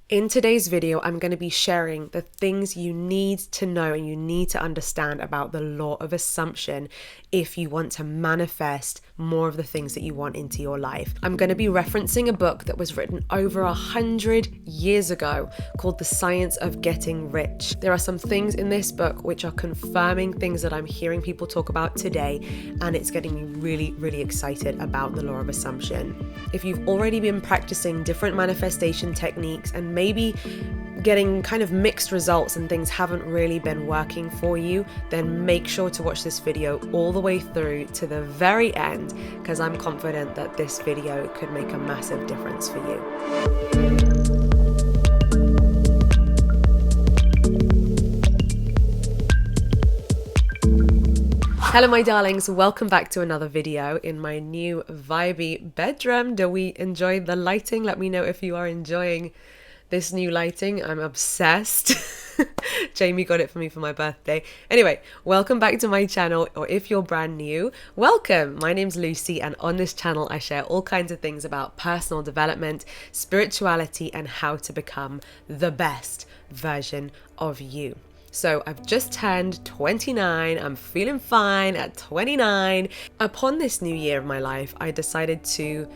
In today's video, I'm going to be sharing the things you need to know and you need to understand about the law of assumption if you want to manifest more of the things that you want into your life. I'm going to be referencing a book that was written over 100 years ago called The Science of Getting Rich. There are some things in this book which are confirming things that I'm hearing people talk about today, and it's getting me really, really excited about the law of assumption. If you've already been practicing different manifestation techniques and maybe getting kind of mixed results and things haven't really been working for you, then make sure to watch this video all the way through to the very end, because I'm confident that this video could make a massive difference for you. Hello my darlings, welcome back to another video in my new vibey bedroom. Do we enjoy the lighting? Let me know if you are enjoying this new lighting. I'm obsessed. Jamie got it for me for my birthday. Anyway, welcome back to my channel, or if you're brand new, welcome. My name's Lucie, and on this channel I share all kinds of things about personal development, spirituality, and how to become the best version of you. So I've just turned 29. I'm feeling fine at 29. Upon this new year of my life, I decided to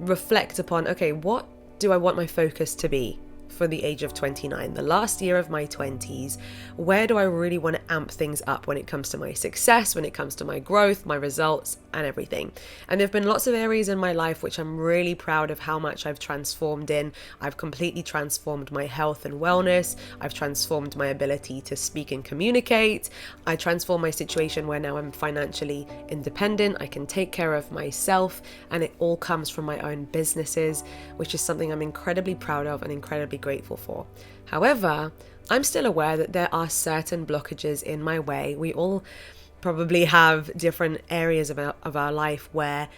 reflect upon, okay, what do I want my focus to be for the age of 29, the last year of my 20s? Where do I really want to amp things up when it comes to my success, when it comes to my growth, my results, and everything? And there have been lots of areas in my life which I'm really proud of how much I've transformed in. I've completely transformed my health and wellness. I've transformed my ability to speak and communicate. I transformed my situation where now I'm financially independent. I can take care of myself, and it all comes from my own businesses, which is something I'm incredibly proud of and incredibly grateful for. However, I'm still aware that there are certain blockages in my way. We all probably have different areas of our life where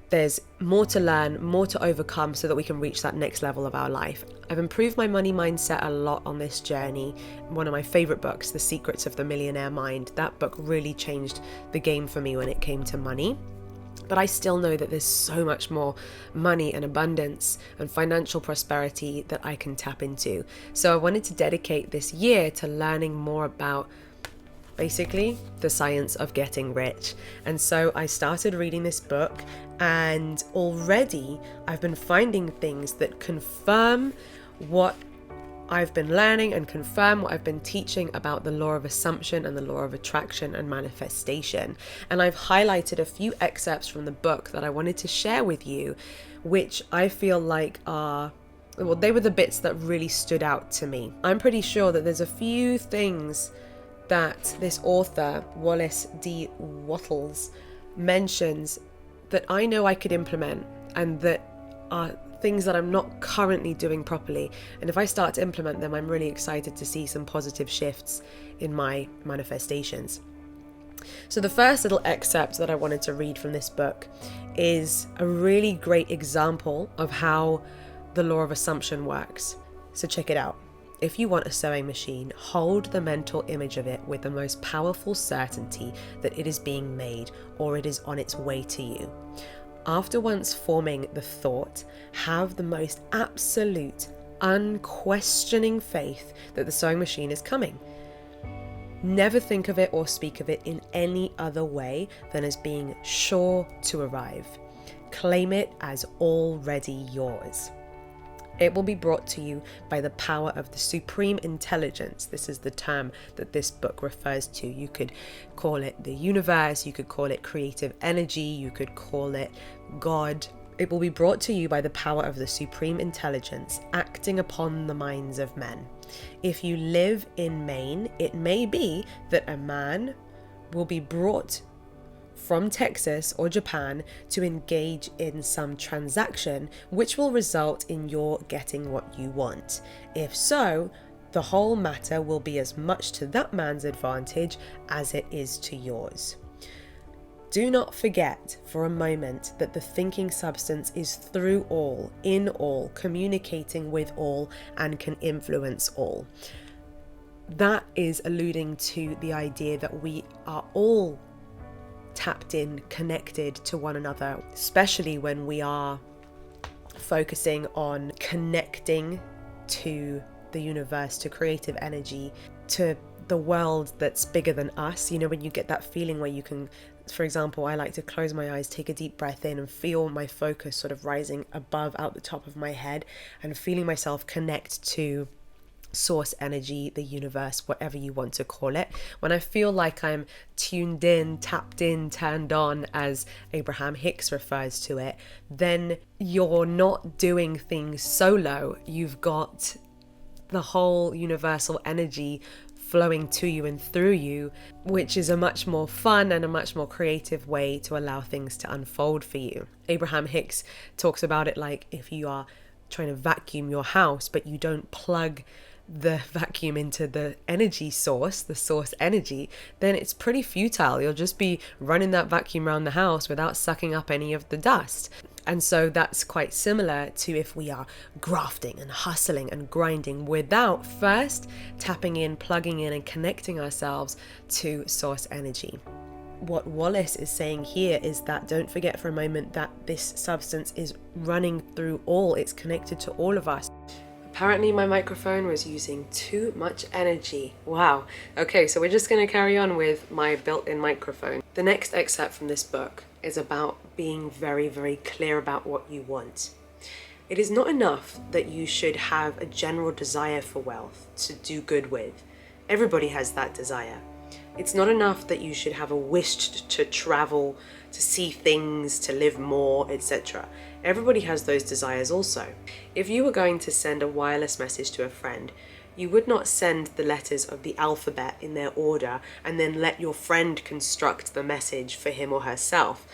there's more to learn, more to overcome so that we can reach that next level of our life. I've improved my money mindset a lot on this journey. One of my favorite books, The Secrets of the Millionaire Mind, that book really changed the game for me when it came to money. But I still know that there's so much more money and abundance and financial prosperity that I can tap into. So I wanted to dedicate this year to learning more about basically the science of getting rich. And so I started reading this book, and already I've been finding things that confirm what I've been learning and confirm what I've been teaching about the law of assumption and the law of attraction and manifestation. And I've highlighted a few excerpts from the book that I wanted to share with you, which I feel like they were the bits that really stood out to me. I'm pretty sure that there's a few things that this author, Wallace D. Wattles, mentions that I know I could implement, and that are things that I'm not currently doing properly. And if I start to implement them, I'm really excited to see some positive shifts in my manifestations. So the first little excerpt that I wanted to read from this book is a really great example of how the law of assumption works. So check it out. If you want a sewing machine, hold the mental image of it with the most powerful certainty that it is being made or it is on its way to you. After once forming the thought, have the most absolute, unquestioning faith that the sewing machine is coming. Never think of it or speak of it in any other way than as being sure to arrive. Claim it as already yours. It will be brought to you by the power of the supreme intelligence. This is the term that this book refers to. You could call it the universe, you could call it creative energy, you could call it God. It will be brought to you by the power of the supreme intelligence acting upon the minds of men. If you live in Maine, it may be that a man will be brought from Texas or Japan to engage in some transaction which will result in your getting what you want. If so, the whole matter will be as much to that man's advantage as it is to yours. Do not forget for a moment that the thinking substance is through all, in all, communicating with all, and can influence all. That is alluding to the idea that we are all tapped in, connected to one another, especially when we are focusing on connecting to the universe, to creative energy, to the world that's bigger than us. You know, when you get that feeling where you can, for example, I like to close my eyes, take a deep breath in, and feel my focus sort of rising above, out the top of my head, and feeling myself connect to source energy, the universe, whatever you want to call it. When I feel like I'm tuned in, tapped in, turned on, as Abraham Hicks refers to it, then you're not doing things solo. You've got the whole universal energy flowing to you and through you, which is a much more fun and a much more creative way to allow things to unfold for you. Abraham Hicks talks about it like if you are trying to vacuum your house, but you don't plug the vacuum into the energy source, the source energy, then it's pretty futile. You'll just be running that vacuum around the house without sucking up any of the dust. And so that's quite similar to if we are grafting and hustling and grinding without first tapping in, plugging in, and connecting ourselves to source energy. What Wallace is saying here is that don't forget for a moment that this substance is running through all, it's connected to all of us. Apparently my microphone was using too much energy. Wow. Okay, so we're just going to carry on with my built-in microphone. The next excerpt from this book is about being very, very clear about what you want. It is not enough that you should have a general desire for wealth to do good with. Everybody has that desire. It's not enough that you should have a wish to travel, to see things, to live more, etc. Everybody has those desires also. If you were going to send a wireless message to a friend, you would not send the letters of the alphabet in their order and then let your friend construct the message for him or herself.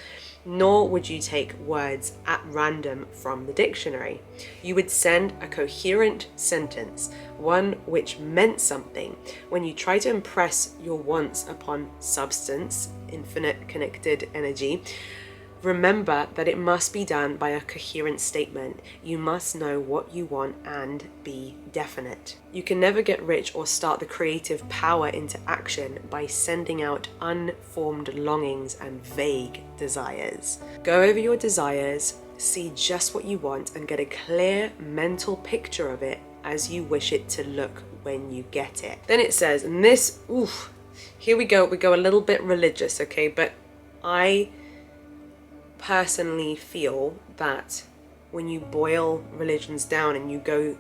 Nor would you take words at random from the dictionary. You would send a coherent sentence, one which meant something. When you try to impress your wants upon substance, infinite connected energy, remember that it must be done by a coherent statement. You must know what you want and be definite. You can never get rich or start the creative power into action by sending out unformed longings and vague desires. Go over your desires, see just what you want, and get a clear mental picture of it as you wish it to look when you get it. Then it says, and this, here we go a little bit religious, okay, but I personally feel that when you boil religions down and you go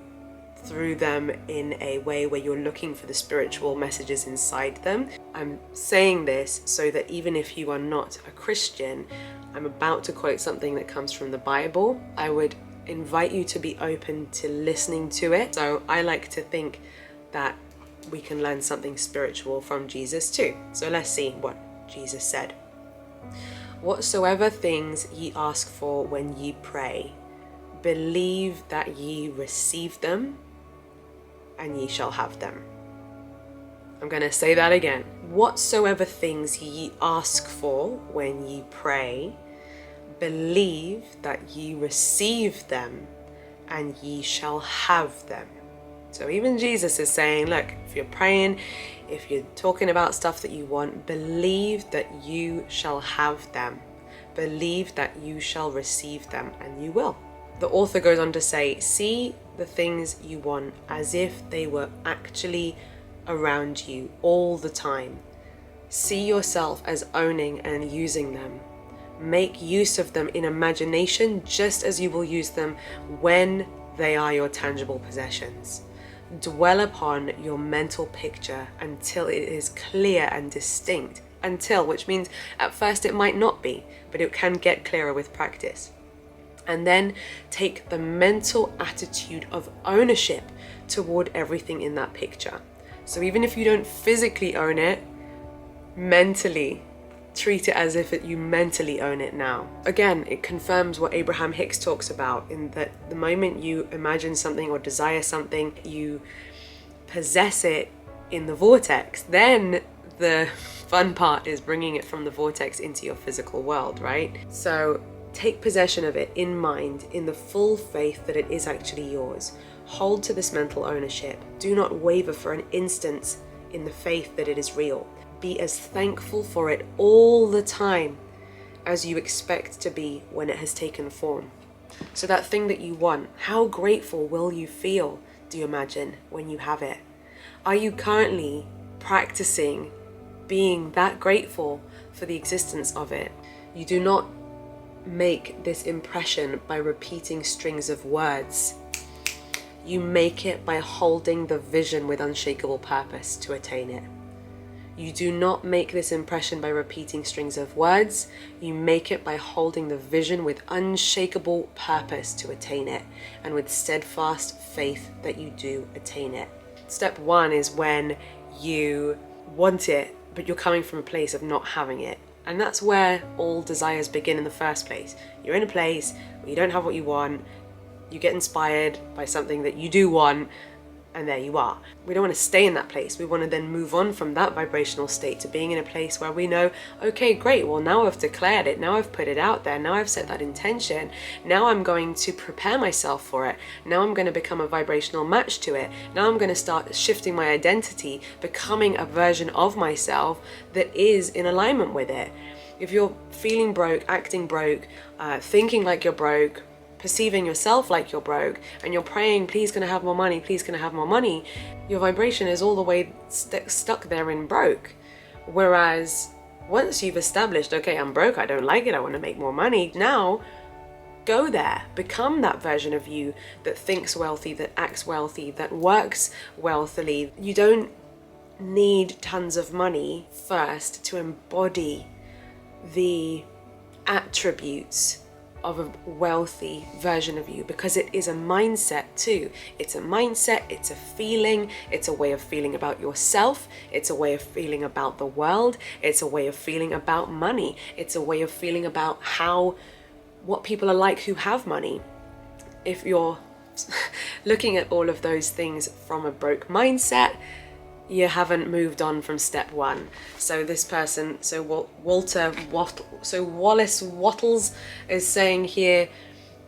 through them in a way where you're looking for the spiritual messages inside them, I'm saying this so that even if you are not a Christian, I'm about to quote something that comes from the Bible. I would invite you to be open to listening to it. So I like to think that we can learn something spiritual from Jesus too. So let's see what Jesus said. Whatsoever things ye ask for when ye pray, believe that ye receive them, and ye shall have them. I'm going to say that again. Whatsoever things ye ask for when ye pray, believe that ye receive them, and ye shall have them. So even Jesus is saying, look, if you're praying, if you're talking about stuff that you want, believe that you shall have them. Believe that you shall receive them, and you will. The author goes on to say, see the things you want as if they were actually around you all the time. See yourself as owning and using them. Make use of them in imagination just as you will use them when they are your tangible possessions. Dwell upon your mental picture until it is clear and distinct. Until, which means at first it might not be, but it can get clearer with practice. And then take the mental attitude of ownership toward everything in that picture. So even if you don't physically own it, mentally treat it as if you mentally own it now. Again, it confirms what Abraham Hicks talks about, in that the moment you imagine something or desire something, you possess it in the vortex. Then the fun part is bringing it from the vortex into your physical world, right? So take possession of it in mind, in the full faith that it is actually yours. Hold to this mental ownership. Do not waver for an instant in the faith that it is real. Be as thankful for it all the time as you expect to be when it has taken form. So that thing that you want, how grateful will you feel, do you imagine, when you have it? Are you currently practicing being that grateful for the existence of it? You do not make this impression by repeating strings of words. You make it by holding the vision with unshakable purpose to attain it. You do not make this impression by repeating strings of words. You make it by holding the vision with unshakable purpose to attain it, and with steadfast faith that you do attain it. Step one is when you want it, but you're coming from a place of not having it. And that's where all desires begin in the first place. You're in a place where you don't have what you want, you get inspired by something that you do want, and there you are. We don't want to stay in that place. We want to then move on from that vibrational state to being in a place where we know, okay, great, well now I've declared it, now I've put it out there, now I've set that intention, now I'm going to prepare myself for it, now I'm going to become a vibrational match to it, now I'm going to start shifting my identity, becoming a version of myself that is in alignment with it. If you're feeling broke, acting broke, thinking like you're broke, perceiving yourself like you're broke, and you're praying, please can I have more money, please can I have more money, your vibration is all the way stuck there in broke. Whereas once you've established, okay, I'm broke, I don't like it, I want to make more money, now go there, become that version of you that thinks wealthy, that acts wealthy, that works wealthily. You don't need tons of money first to embody the attributes of a wealthy version of you, because it is a mindset too. It's a mindset, it's a feeling, it's a way of feeling about yourself, it's a way of feeling about the world, it's a way of feeling about money, it's a way of feeling about what people are like who have money. If you're looking at all of those things from a broke mindset, you haven't moved on from step one. So this person, Wallace Wattles is saying here,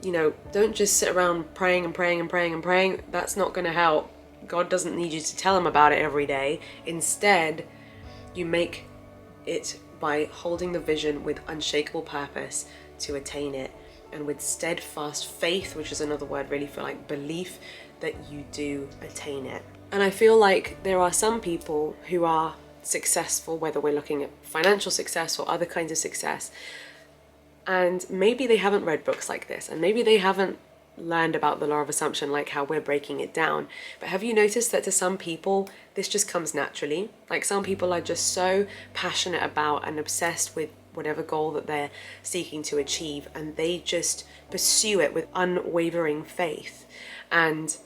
don't just sit around praying and praying and praying and praying. That's not going to help. God doesn't need you to tell him about it every day. Instead, you make it by holding the vision with unshakable purpose to attain it, and with steadfast faith, which is another word really for like belief, that you do attain it. And I feel like there are some people who are successful, whether we're looking at financial success or other kinds of success, and maybe they haven't read books like this, and maybe they haven't learned about the law of assumption like how we're breaking it down. But have you noticed that to some people this just comes naturally? Like some people are just so passionate about and obsessed with whatever goal that they're seeking to achieve, and they just pursue it with unwavering faith, and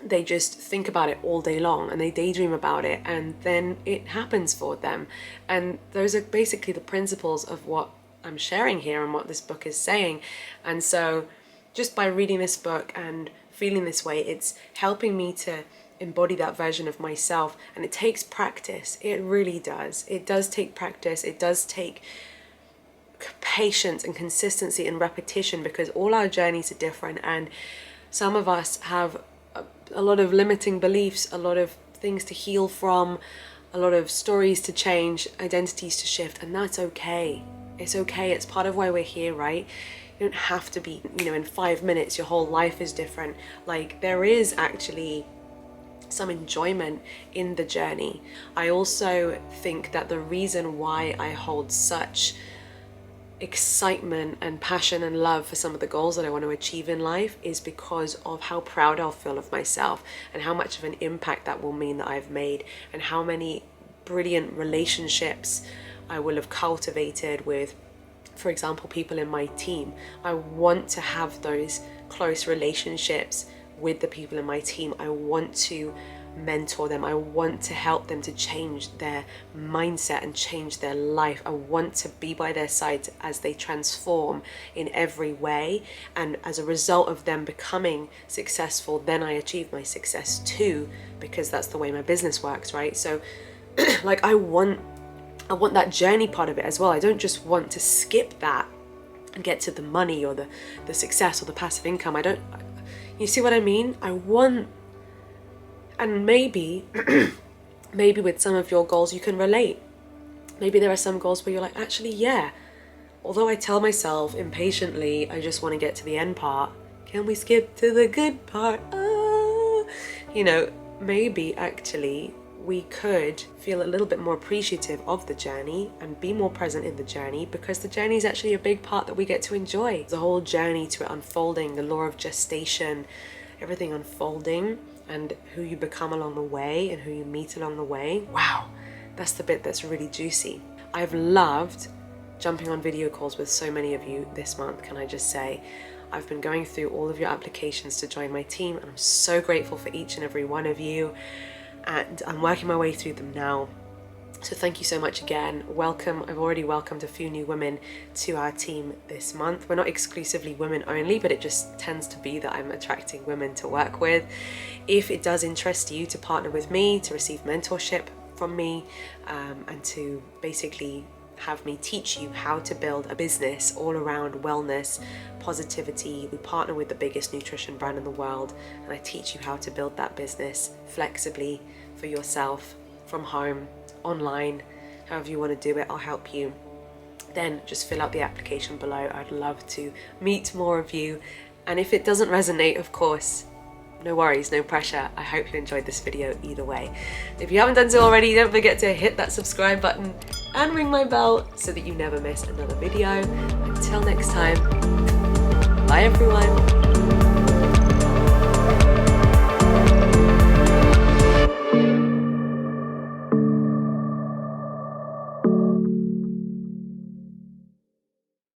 they just think about it all day long, and they daydream about it, and then it happens for them. And those are basically the principles of what I'm sharing here and what this book is saying. And so just by reading this book and feeling this way, it's helping me to embody that version of myself. And it takes practice. It really does. It does take practice. It does take patience and consistency and repetition, because all our journeys are different, and some of us have a lot of limiting beliefs, a lot of things to heal from, a lot of stories to change, identities to shift, and that's okay. It's okay. It's part of why we're here, right? You don't have to be, in 5 minutes your whole life is different. Like, there is actually some enjoyment in the journey. I also think that the reason why I hold such excitement and passion and love for some of the goals that I want to achieve in life is because of how proud I'll feel of myself, and how much of an impact that will mean that I've made, and how many brilliant relationships I will have cultivated with, for example, people in my team. I want to have those close relationships with the people in my team. I want to mentor them. I want to help them to change their mindset and change their life. I want to be by their side as they transform in every way, and as a result of them becoming successful, then I achieve my success too, because that's the way my business works, right? So like I want that journey part of it as well. I don't just want to skip that and get to the money or the success or the passive income. You see what I mean? I want. And maybe with some of your goals you can relate. Maybe there are some goals where you're like, actually, yeah, although I tell myself impatiently, I just want to get to the end part. Can we skip to the good part? You know, maybe actually we could feel a little bit more appreciative of the journey and be more present in the journey, because the journey is actually a big part that we get to enjoy. The whole journey to it unfolding, the law of gestation, everything unfolding, and who you become along the way and who you meet along the way. Wow, that's the bit that's really juicy. I've loved jumping on video calls with so many of you this month, can I just say. I've been going through all of your applications to join my team, and I'm so grateful for each and every one of you, and I'm working my way through them now. So thank you so much again. Welcome. I've already welcomed a few new women to our team this month. We're not exclusively women only, but it just tends to be that I'm attracting women to work with. If it does interest you to partner with me, to receive mentorship from me, and to basically have me teach you how to build a business all around wellness, positivity. We partner with the biggest nutrition brand in the world, and I teach you how to build that business flexibly for yourself, from home, online, however you want to do it. I'll help you. Then just fill out the application below. I'd love to meet more of you. And if it doesn't resonate, of course, no worries, no pressure. I hope you enjoyed this video either way. If you haven't done so already, don't forget to hit that subscribe button and ring my bell so that you never miss another video. Until next time, bye everyone.